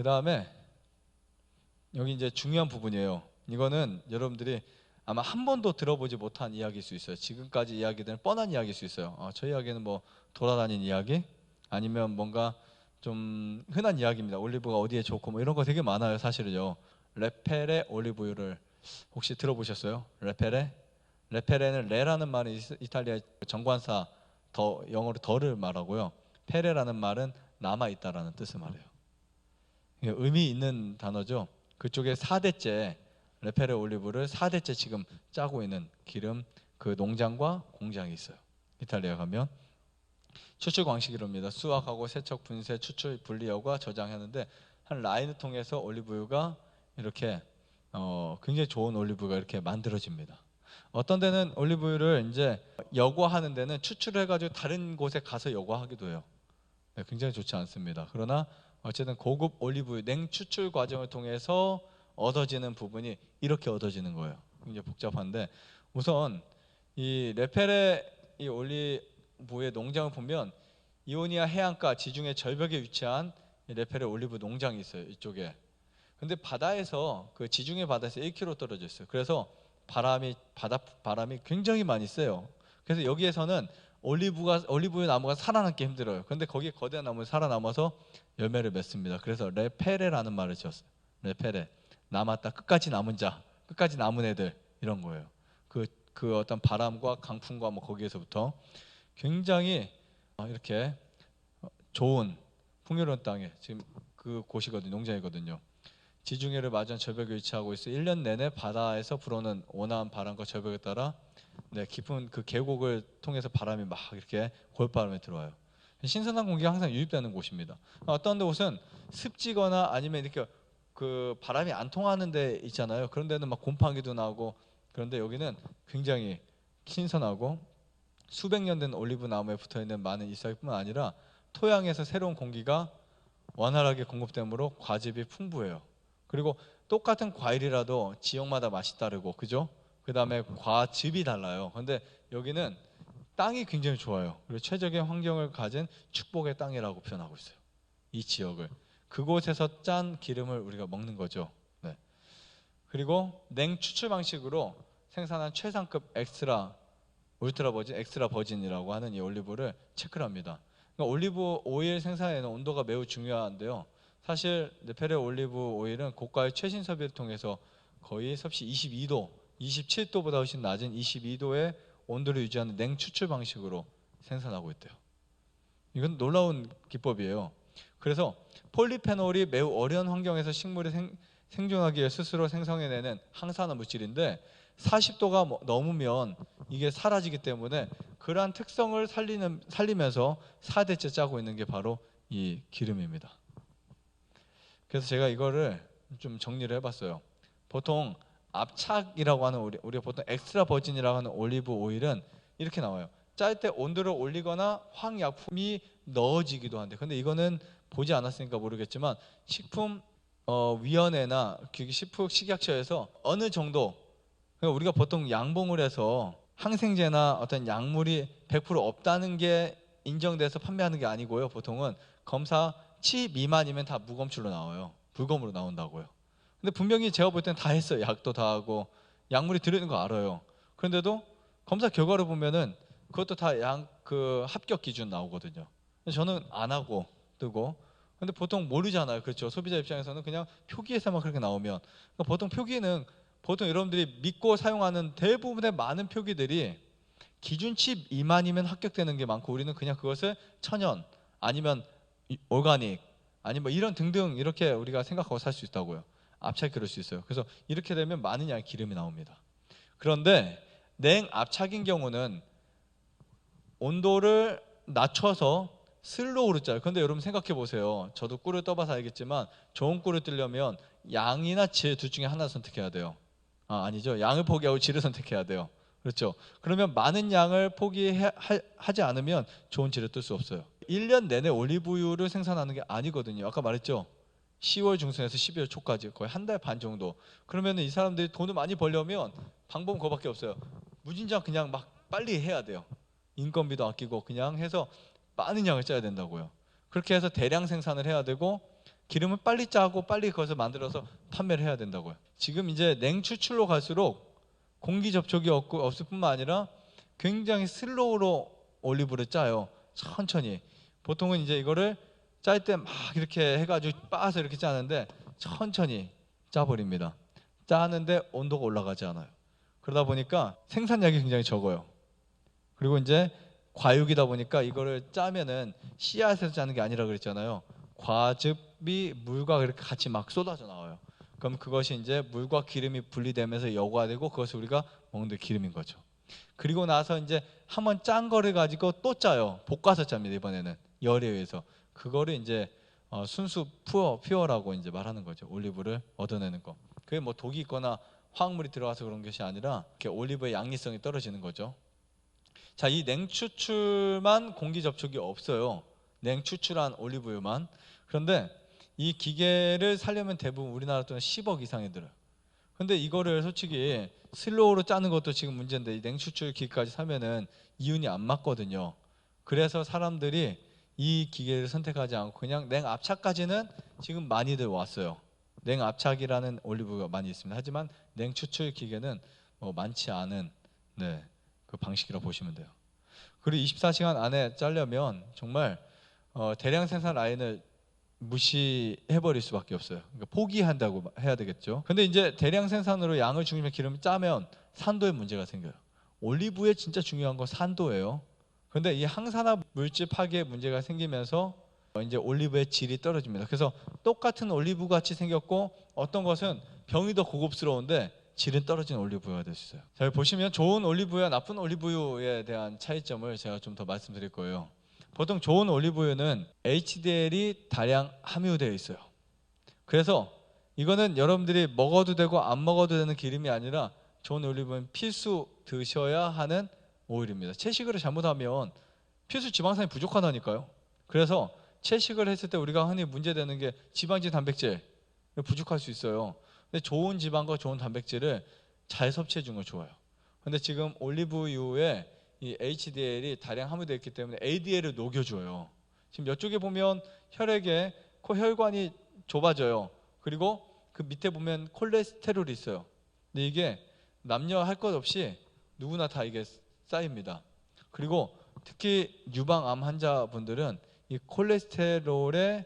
그 다음에 여기 이제 중요한 부분이에요. 이거는 여러분들이 아마 한 번도 들어보지 못한 이야기일 수 있어요. 지금까지 이야기들은 뻔한 이야기일 수 있어요. 저 이야기는 뭐 돌아다니는 이야기 아니면 뭔가 좀 흔한 이야기입니다. 올리브가 어디에 좋고 뭐 이런 거 되게 많아요. 사실은요. 레페레 올리브유를 혹시 들어보셨어요? 레페레? 레페레는 레라는 말은 이탈리아 정관사 더 영어로 더를 말하고요. 페레라는 말은 남아있다라는 뜻을 말해요. 의미 있는 단어죠. 그쪽에 4대째 레페레 올리브를 4대째 지금 짜고 있는 기름 그 농장과 공장이 있어요. 이탈리아 가면 추출 방식이 이럽니다. 수확하고 세척, 분쇄, 추출, 분리하고 저장하는데 한 라인을 통해서 올리브유가 이렇게 굉장히 좋은 올리브유가 이렇게 만들어집니다. 어떤 데는 올리브유를 이제 여과하는 데는 추출해가지고 다른 곳에 가서 여과하기도 해요. 네, 굉장히 좋지 않습니다. 그러나 어쨌든 고급 올리브유 냉추출 과정을 통해서 얻어지는 부분이 이렇게 얻어지는 거예요. 굉장히 복잡한데 우선 이 레페레 이 올리브유의 농장을 보면 이오니아 해안가 지중해 절벽에 위치한 레페레 올리브 농장이 있어요. 이쪽에. 근데 바다에서 그 지중해 바다에서 1km 떨어져 있어요. 그래서 바람이 굉장히 많이 세요. 그래서 여기에서는 올리브유 나무가 살아남기 힘들어요. 근데 거기에 거대한 나무가 살아남아서 열매를 맺습니다. 그래서 레페레라는 말을 지었어요. 레페레. 남았다. 끝까지 남은 자. 끝까지 남은 애들. 이런 거예요. 그 어떤 바람과 강풍과 뭐 거기에서부터 굉장히 이렇게 좋은 풍요로운 땅에 지금 그 곳이거든요. 농장이거든요. 지중해를 맞은 절벽에 위치하고 있어 1년 내내 바다에서 불어오는 온화한 바람과 절벽에 따라 깊은 그 계곡을 통해서 바람이 막 이렇게 골바람이 들어와요. 신선한 공기가 항상 유입되는 곳입니다. 어떤 곳은 습지거나 아니면 이렇게 그 바람이 안 통하는 데 있잖아요. 그런 데는 막 곰팡이도 나고 그런데 여기는 굉장히 신선하고 수백 년 된 올리브 나무에 붙어 있는 많은 잎사귀뿐만 아니라 토양에서 새로운 공기가 원활하게 공급되므로 과즙이 풍부해요. 그리고 똑같은 과일이라도 지역마다 맛이 다르고 그죠? 그 다음에 과즙이 달라요. 근데 여기는 땅이 굉장히 좋아요. 그리고 최적의 환경을 가진 축복의 땅이라고 표현하고 있어요. 이 지역을. 그곳에서 짠 기름을 우리가 먹는 거죠. 네. 그리고 냉추출 방식으로 생산한 최상급 엑스트라 버진이라고 하는 이 올리브를 체크를 합니다. 그러니까 올리브 오일 생산에는 온도가 매우 중요한데요. 사실 페레 올리브 오일은 고가의 최신 설비를 통해서 거의 섭씨 22도, 27도보다 훨씬 낮은 22도의 온도를 유지하는 냉추출 방식으로 생산하고 있대요. 이건 놀라운 기법이에요. 그래서 폴리페놀이 매우 어려운 환경에서 식물이 생존하기 위해 스스로 생성해내는 항산화 물질인데 40도가 넘으면 이게 사라지기 때문에 그러한 특성을 살리면서 4대째 짜고 있는 게 바로 이 기름입니다. 그래서 제가 이거를 좀 정리를 해봤어요. 보통 압착이라고 하는 우리가 보통 엑스트라 버진이라고 하는 올리브 오일은 이렇게 나와요. 짤 때 온도를 올리거나 황약품이 넣어지기도 한데 근데 이거는 보지 않았으니까 모르겠지만 식품위원회나 식약처에서 어느 정도 그러니까 우리가 보통 양봉을 해서 항생제나 어떤 약물이 100% 없다는 게 인정돼서 판매하는 게 아니고요. 보통은 검사 치 미만이면 다 무검출로 나와요. 불검으로 나온다고요. 근데 분명히 제가 볼 때는 다 했어요. 약도 다 하고 약물이 들어있는 거 알아요. 그런데도 검사 결과를 보면은 그것도 다 그 합격 기준 나오거든요. 저는 안 하고 뜨고 근데 보통 모르잖아요. 그렇죠. 소비자 입장에서는 그냥 표기에서만 그렇게 나오면 그러니까 보통 표기는 보통 여러분들이 믿고 사용하는 대부분의 많은 표기들이 기준치 미만이면 합격되는 게 많고 우리는 그냥 그것을 천연 아니면 오가닉 아니면 뭐 이런 등등 이렇게 우리가 생각하고 살 수 있다고요. 압착이 그럴 수 있어요. 그래서 이렇게 되면 많은 양의 기름이 나옵니다. 그런데 냉압착인 경우는 온도를 낮춰서 슬로우로 짜요. 그런데 여러분 생각해 보세요. 저도 꿀을 떠봐서 알겠지만 좋은 꿀을 뜨려면 양이나 질 둘 중에 하나 선택해야 돼요. 아니죠. 양을 포기하고 질을 선택해야 돼요. 그렇죠. 그러면 많은 양을 포기하지 않으면 좋은 질을 뜰 수 없어요. 1년 내내 올리브유를 생산하는 게 아니거든요. 아까 말했죠. 10월 중순에서 12월 초까지 거의 한 달 반 정도. 그러면 이 사람들이 돈을 많이 벌려면 방법은 그거밖에 없어요. 무진장 그냥 막 빨리 해야 돼요. 인건비도 아끼고 그냥 해서 많은 양을 짜야 된다고요. 그렇게 해서 대량 생산을 해야 되고 기름을 빨리 짜고 빨리 그것을 만들어서 판매를 해야 된다고요. 지금 이제 냉추출로 갈수록 공기 접촉이 없을 뿐만 아니라 굉장히 슬로우로 올리브를 짜요. 천천히. 보통은 이제 이거를 짤 때 막 이렇게 해가지고 빻아서 이렇게 짜는데 천천히 짜버립니다. 짜는데 온도가 올라가지 않아요. 그러다 보니까 생산량이 굉장히 적어요. 그리고 이제 과육이다 보니까 이거를 짜면은 씨앗에서 짜는 게 아니라 그랬잖아요. 과즙이 물과 그렇게 같이 막 쏟아져 나와요. 그럼 그것이 이제 물과 기름이 분리되면서 여과가 되고 그것을 우리가 먹는 기름인 거죠. 그리고 나서 이제 한번 짠 거를 가지고 또 짜요. 볶아서 짭니다. 이번에는 열에 의해서. 그거를 이제 순수 퓨어라고 이제 말하는 거죠. 올리브를 얻어내는 거. 그게 뭐 독이 있거나 화학물이 들어가서 그런 것이 아니라 이렇게 올리브의 양리성이 떨어지는 거죠. 자, 이 냉추출만 공기 접촉이 없어요. 냉추출한 올리브유만. 그런데 이 기계를 사려면 대부분 우리나라 돈은 10억 이상이 들어요. 근데 이거를 솔직히 슬로우로 짜는 것도 지금 문제인데 이 냉추출 기계까지 사면은 이윤이 안 맞거든요. 그래서 사람들이 이 기계를 선택하지 않고 그냥 냉압착까지는 지금 많이들 왔어요. 냉압착이라는 올리브가 많이 있습니다. 하지만 냉추출 기계는 뭐 많지 않은 그 방식이라고 보시면 돼요. 그리고 24시간 안에 짜려면 정말 대량 생산 라인을 무시해버릴 수밖에 없어요. 그러니까 포기한다고 해야 되겠죠. 근데 이제 대량 생산으로 양을 중심에 기름을 짜면 산도에 문제가 생겨요. 올리브에 진짜 중요한 건 산도예요. 근데 이 항산화 물질 파괴에 문제가 생기면서 이제 올리브의 질이 떨어집니다. 그래서 똑같은 올리브 같이 생겼고 어떤 것은 병이 더 고급스러운데 질은 떨어진 올리브유가 될 수 있어요. 자, 보시면 좋은 올리브유와 나쁜 올리브유에 대한 차이점을 제가 좀 더 말씀드릴 거예요. 보통 좋은 올리브유는 HDL이 다량 함유되어 있어요. 그래서 이거는 여러분들이 먹어도 되고 안 먹어도 되는 기름이 아니라 좋은 올리브유는 필수 드셔야 하는 오일입니다. 채식을 잘못하면 필수 지방산이 부족하다니까요. 그래서 채식을 했을 때 우리가 흔히 문제되는 게 지방질, 단백질 부족할 수 있어요. 근데 좋은 지방과 좋은 단백질을 잘 섭취해 주는 거 좋아요. 근데 지금 올리브유에 이 HDL이 다량 함유되어 있기 때문에 ADL을 녹여줘요. 지금 이쪽에 보면 혈액에 혈관이 좁아져요. 그리고 그 밑에 보면 콜레스테롤이 있어요. 근데 이게 남녀 할 것 없이 누구나 다 이게 쌓입니다. 그리고 특히 유방암 환자분들은 이 콜레스테롤의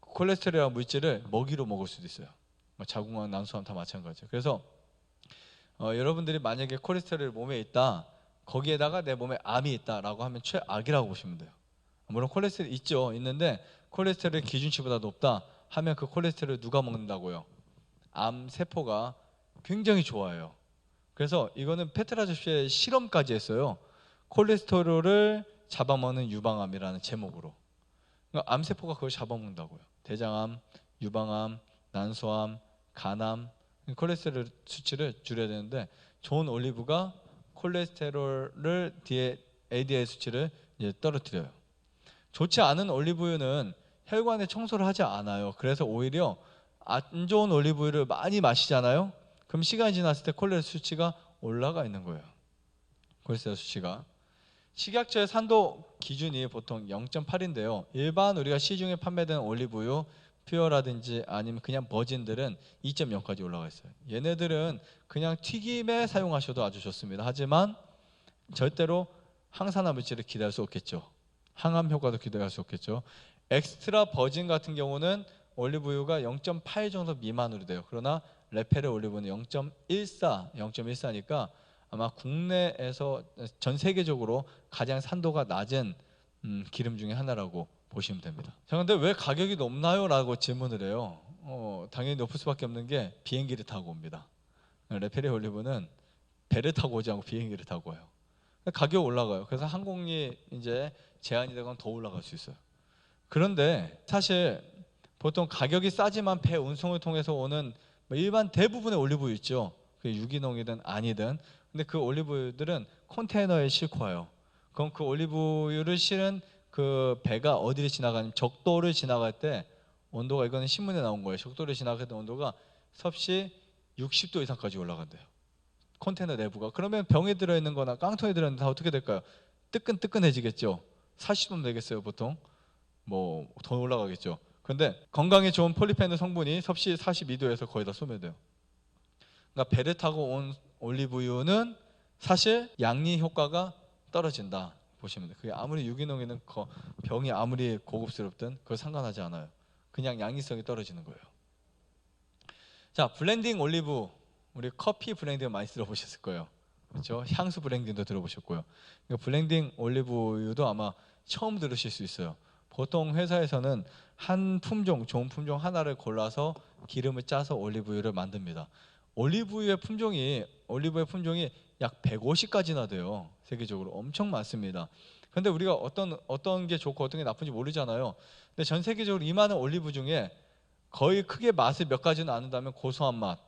콜레스테롤이라는 물질을 먹이로 먹을 수도 있어요. 자궁암, 난소암 다 마찬가지예요. 그래서 여러분들이 만약에 콜레스테롤이 몸에 있다, 거기에다가 내 몸에 암이 있다라고 하면 최악이라고 보시면 돼요. 물론 콜레스테롤 있는데 콜레스테롤이 기준치보다 높다 하면 그 콜레스테롤을 누가 먹는다고요? 암 세포가 굉장히 좋아해요. 그래서 이거는 페트라저씨의 실험까지 했어요. 콜레스테롤을 잡아먹는 유방암이라는 제목으로. 그러니까 암 세포가 그걸 잡아먹는다고요. 대장암, 유방암, 난소암, 간암, 콜레스테롤 수치를 줄여야 되는데 좋은 올리브가 콜레스테롤을 ADL 수치를 이제 떨어뜨려요. 좋지 않은 올리브유는 혈관에 청소를 하지 않아요. 그래서 오히려 안 좋은 올리브유를 많이 마시잖아요. 그럼 시간이 지났을 때 콜레스테롤 수치가 올라가 있는 거예요. 콜레스테롤 수치가. 식약처의 산도 기준이 보통 0.8인데요. 일반 우리가 시중에 판매되는 올리브유 퓨어라든지 아니면 그냥 버진들은 2.0까지 올라가 있어요. 얘네들은 그냥 튀김에 사용하셔도 아주 좋습니다. 하지만 절대로 항산화 물질을 기대할 수 없겠죠. 항암 효과도 기대할 수 없겠죠. 엑스트라 버진 같은 경우는 올리브유가 0.8 정도 미만으로 돼요. 그러나 레페르 올리브는 0.14니까 아마 국내에서 전 세계적으로 가장 산도가 낮은 기름 중에 하나라고 보시면 됩니다. 자, 근데 왜 가격이 높나요? 라고 질문을 해요. 당연히 높을 수밖에 없는 게 비행기를 타고 옵니다. 레페르 올리브는 배를 타고 오지 않고 비행기를 타고 와요. 가격 올라가요. 그래서 항공이 이제 제한이 되거나 더 올라갈 수 있어요. 그런데 사실 보통 가격이 싸지만 배 운송을 통해서 오는 일반 대부분의 올리브유 있죠. 그게 유기농이든 아니든. 근데 그 올리브유들은 컨테이너에 싣고 와요. 그럼 그 올리브유를 실은 그 배가 어디를 지나가냐면 적도를 지나갈 때 온도가, 이거는 신문에 나온 거예요. 적도를 지나갈 때 온도가 섭씨 60도 이상까지 올라간대요. 컨테이너 내부가. 그러면 병에 들어있는 거나 깡통에 들어있는 다 어떻게 될까요? 뜨끈뜨끈해지겠죠. 40도 되겠어요 보통. 뭐 더 올라가겠죠. 그런데 건강에 좋은 폴리페놀 성분이 섭씨 42도에서 거의 다 소멸돼요. 그러니까 배를 타고 온 올리브유는 사실 양리 효과가 떨어진다 보시면 돼요. 그게 아무리 유기농에는 병이 아무리 고급스럽든 그거 상관하지 않아요. 그냥 양리성이 떨어지는 거예요. 자, 블렌딩 올리브, 우리 커피 블렌딩 많이 들어보셨을 거예요. 그렇죠? 향수 블렌딩도 들어보셨고요. 블렌딩 올리브유도 아마 처음 들으실 수 있어요. 보통 회사에서는 한 품종, 좋은 품종 하나를 골라서 기름을 짜서 올리브유를 만듭니다. 올리브유의 품종이 약 150가지나 돼요. 세계적으로 엄청 많습니다. 그런데 우리가 어떤 게 좋고 어떤 게 나쁜지 모르잖아요. 근데 전 세계적으로 이 많은 올리브 중에 거의 크게 맛을 몇 가지는 아는다면 고소한 맛,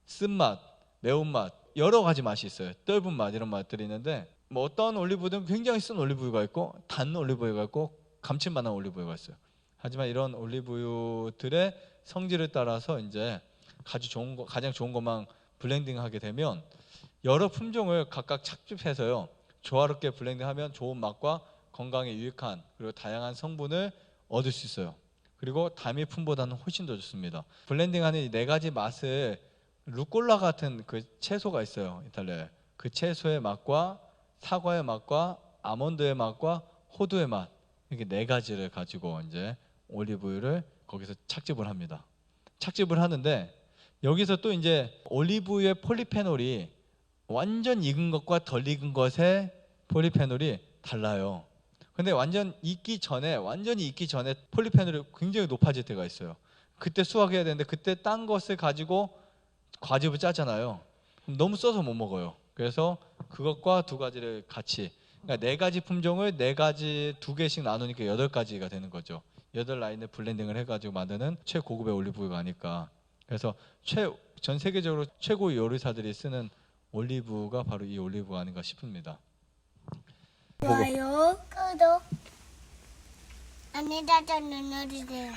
쓴맛, 매운맛, 여러 가지 맛이 있어요. 떫은 맛 이런 맛들이 있는데 뭐 어떤 올리브든 굉장히 쓴 올리브유가 있고 단 올리브유가 있고 감칠맛한 올리브유가 있어요. 하지만 이런 올리브유들의 성질을 따라서 이제 가장 좋은 것만 블렌딩하게 되면 여러 품종을 각각 착즙해서요 조화롭게 블렌딩하면 좋은 맛과 건강에 유익한 그리고 다양한 성분을 얻을 수 있어요. 그리고 담이품보다는 훨씬 더 좋습니다. 블렌딩하는 이 네 가지 맛을 루꼴라 같은 그 채소가 있어요. 이탈리아에. 그 채소의 맛과 사과의 맛과 아몬드의 맛과 호두의 맛 이렇게 네 가지를 가지고 이제 올리브유를 거기서 착즙을 합니다. 착즙을 하는데 여기서 또 이제 올리브유의 폴리페놀이 완전 익은 것과 덜 익은 것의 폴리페놀이 달라요. 근데 완전히 익기 전에 폴리페놀이 굉장히 높아질 때가 있어요. 그때 수확해야 되는데 그때 딴 것을 가지고 과즙을 짜잖아요. 그럼 너무 써서 못 먹어요. 그래서 그것과 두 가지를 같이 그러니까 네 가지 품종을 두 개씩 나누니까 8가지가 되는 거죠. 8라인을 블렌딩을 해가지고 만드는 최고급의 올리브유가 아닐까. 그래서 전 세계적으로 최고의 요리사들이 쓰는 올리브가 바로 이 올리브가 아닌가 싶습니다. 좋아요, 구독, 안내자전 눌러주세요.